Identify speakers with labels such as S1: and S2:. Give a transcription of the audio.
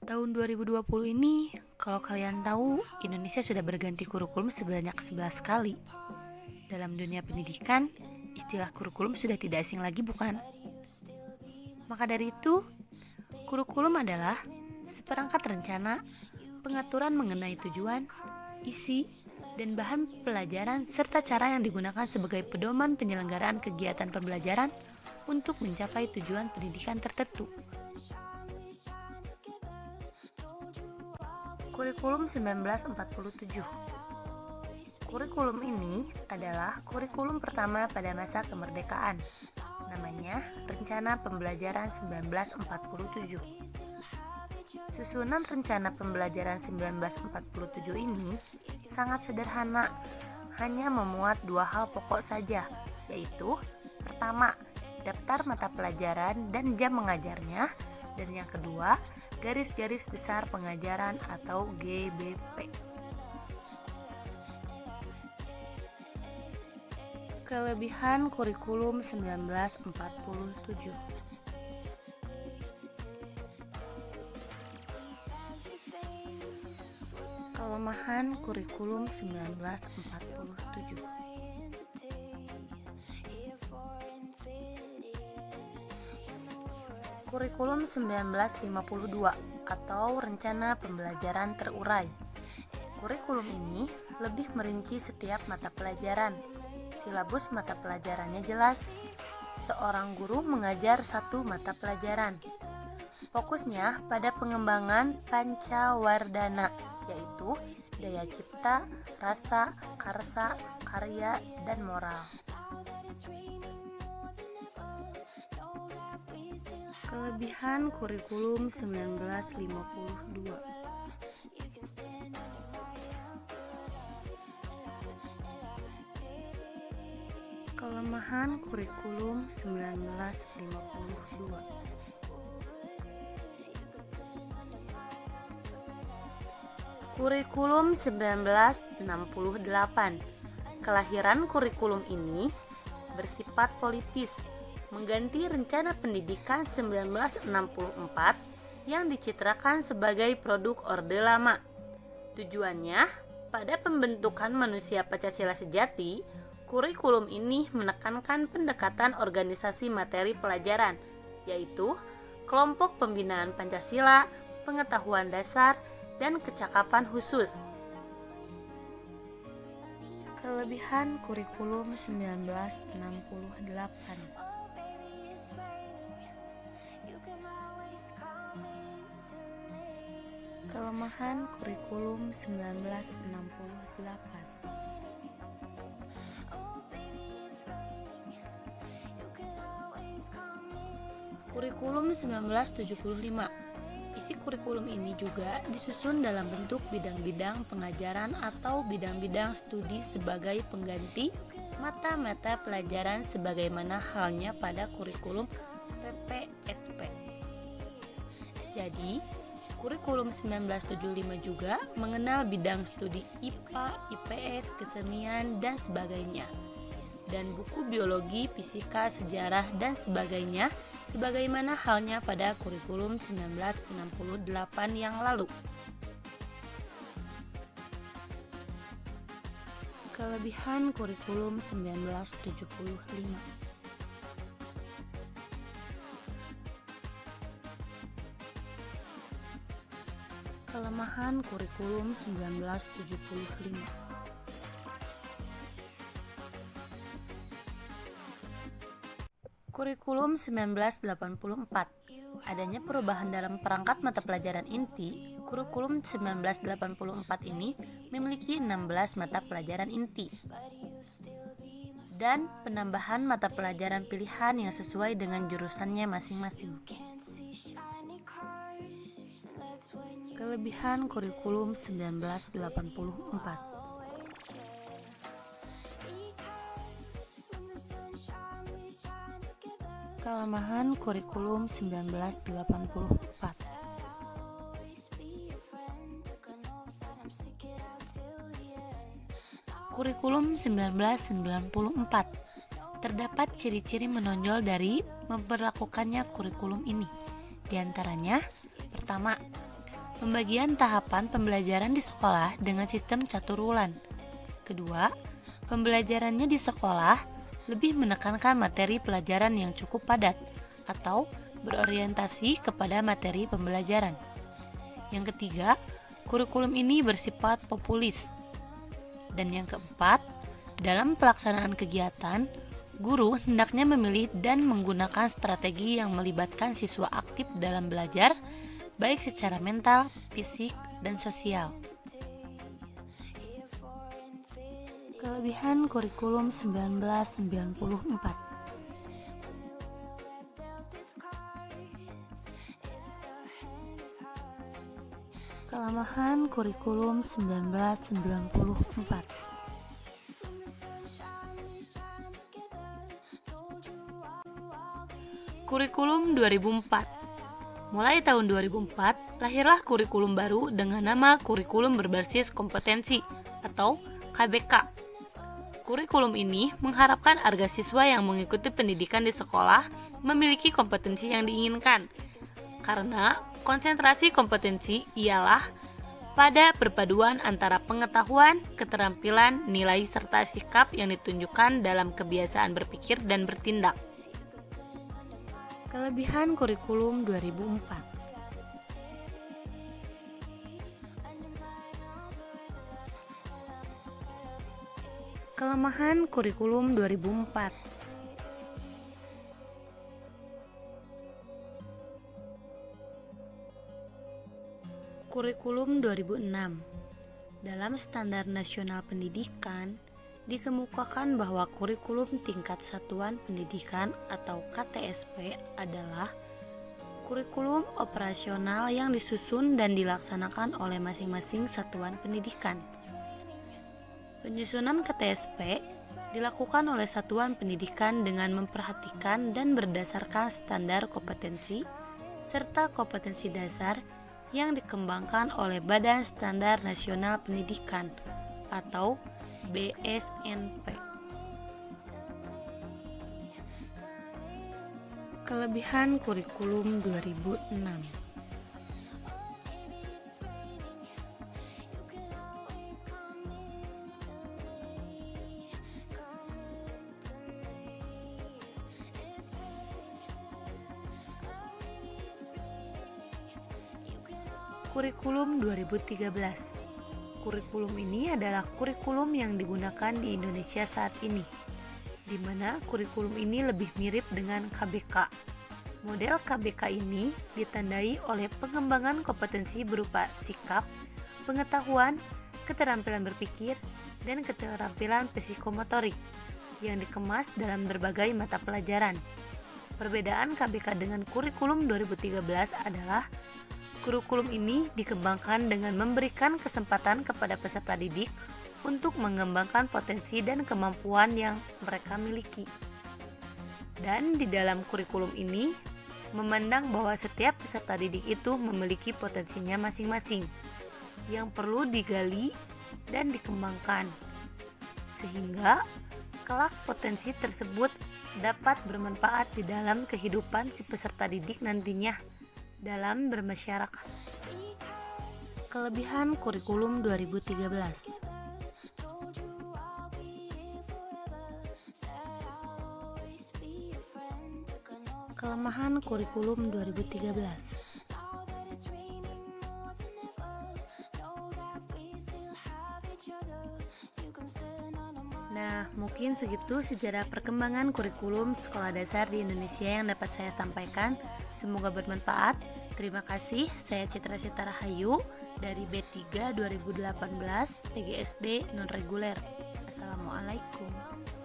S1: Tahun 2020 ini, kalau kalian tahu, Indonesia sudah berganti kurikulum sebanyak 11 kali. Dalam dunia pendidikan, istilah kurikulum sudah tidak asing lagi, bukan? Maka dari itu, kurikulum adalah seperangkat rencana, pengaturan mengenai tujuan, isi, dan bahan pelajaran serta cara yang digunakan sebagai pedoman penyelenggaraan kegiatan pembelajaran untuk mencapai tujuan pendidikan tertentu. Kurikulum 1947. Kurikulum ini adalah kurikulum pertama pada masa kemerdekaan. Namanya Rencana Pembelajaran 1947. Susunan Rencana Pembelajaran 1947 ini sangat sederhana, hanya memuat dua hal pokok saja, yaitu pertama, daftar mata pelajaran dan jam mengajarnya, dan yang kedua, garis-garis besar pengajaran atau GBP. Kelebihan kurikulum 1947. Kelemahan kurikulum 1947. Kurikulum 1952 atau Rencana Pembelajaran Terurai. Kurikulum ini lebih merinci setiap mata pelajaran. Silabus mata pelajarannya jelas. Seorang guru mengajar satu mata pelajaran. Fokusnya pada pengembangan pancawardhana, yaitu daya cipta, rasa, karsa, karya, dan moral. Kelebihan kurikulum 1952. Kelemahan kurikulum 1952. Kurikulum 1968. Kelahiran kurikulum ini bersifat politis, mengganti Rencana Pendidikan 1964 yang dicitrakan sebagai produk Orde Lama. Tujuannya, pada pembentukan manusia Pancasila sejati, kurikulum ini menekankan pendekatan organisasi materi pelajaran, yaitu kelompok pembinaan Pancasila, pengetahuan dasar, dan kecakapan khusus. Kelebihan kurikulum 1968. Kelemahan kurikulum 1968. Kurikulum 1975. Isi kurikulum ini juga disusun dalam bentuk bidang-bidang pengajaran atau bidang-bidang studi sebagai pengganti mata-mata pelajaran sebagaimana halnya pada kurikulum PPSP. Jadi, kurikulum 1975 juga mengenal bidang studi IPA, IPS, kesenian, dan sebagainya, dan buku biologi, fisika, sejarah, dan sebagainya, sebagaimana halnya pada kurikulum 1968 yang lalu. Kelebihan kurikulum 1975. Kelemahan kurikulum 1975. Kurikulum 1984. Adanya perubahan dalam perangkat mata pelajaran inti. Kurikulum 1984 ini memiliki 16 mata pelajaran inti dan penambahan mata pelajaran pilihan yang sesuai dengan jurusannya masing-masing. Kelebihan kurikulum 1984. Kelemahan kurikulum 1984. Kurikulum 1994. Terdapat ciri-ciri menonjol dari memperlakukannya kurikulum ini. Di antaranya, pertama, Pembagian tahapan pembelajaran di sekolah dengan sistem catur wulan. Kedua, pembelajarannya di sekolah lebih menekankan materi pelajaran yang cukup padat atau berorientasi kepada materi pembelajaran. Yang ketiga, kurikulum ini bersifat populis. Dan yang keempat, dalam pelaksanaan kegiatan, guru hendaknya memilih dan menggunakan strategi yang melibatkan siswa aktif dalam belajar, baik secara mental, fisik, dan sosial. Kelebihan kurikulum 1994. Kelemahan kurikulum 1994. Kurikulum 2004. Mulai tahun 2004, lahirlah kurikulum baru dengan nama Kurikulum Berbasis Kompetensi atau KBK. Kurikulum ini mengharapkan agar siswa yang mengikuti pendidikan di sekolah memiliki kompetensi yang diinginkan. Karena konsentrasi kompetensi ialah pada perpaduan antara pengetahuan, keterampilan, nilai, serta sikap yang ditunjukkan dalam kebiasaan berpikir dan bertindak. Kelebihan kurikulum 2004. Kelemahan kurikulum 2004. Kurikulum 2006. Dalam Standar Nasional Pendidikan, dikemukakan bahwa kurikulum tingkat satuan pendidikan atau KTSP adalah kurikulum operasional yang disusun dan dilaksanakan oleh masing-masing satuan pendidikan. Penyusunan KTSP dilakukan oleh satuan pendidikan dengan memperhatikan dan berdasarkan standar kompetensi serta kompetensi dasar yang dikembangkan oleh Badan Standar Nasional Pendidikan atau BSNP. Kelebihan kurikulum 2006. Kurikulum 2013. Kurikulum ini adalah kurikulum yang digunakan di Indonesia saat ini, di mana kurikulum ini lebih mirip dengan KBK. Model KBK ini ditandai oleh pengembangan kompetensi berupa sikap, pengetahuan, keterampilan berpikir, dan keterampilan psikomotorik yang dikemas dalam berbagai mata pelajaran. Perbedaan KBK dengan kurikulum 2013 adalah kurikulum ini dikembangkan dengan memberikan kesempatan kepada peserta didik untuk mengembangkan potensi dan kemampuan yang mereka miliki. Dan di dalam kurikulum ini, memandang bahwa setiap peserta didik itu memiliki potensinya masing-masing yang perlu digali dan dikembangkan, sehingga kelak potensi tersebut dapat bermanfaat di dalam kehidupan si peserta didik nantinya dalam bermasyarakat. Kelebihan kurikulum 2013. Kelemahan kurikulum 2013. Nah, mungkin segitu sejarah perkembangan kurikulum sekolah dasar di Indonesia yang dapat saya sampaikan. Semoga bermanfaat. Terima kasih. Saya Citra Sitarahayu dari B3 2018 PGSD non reguler. Assalamualaikum.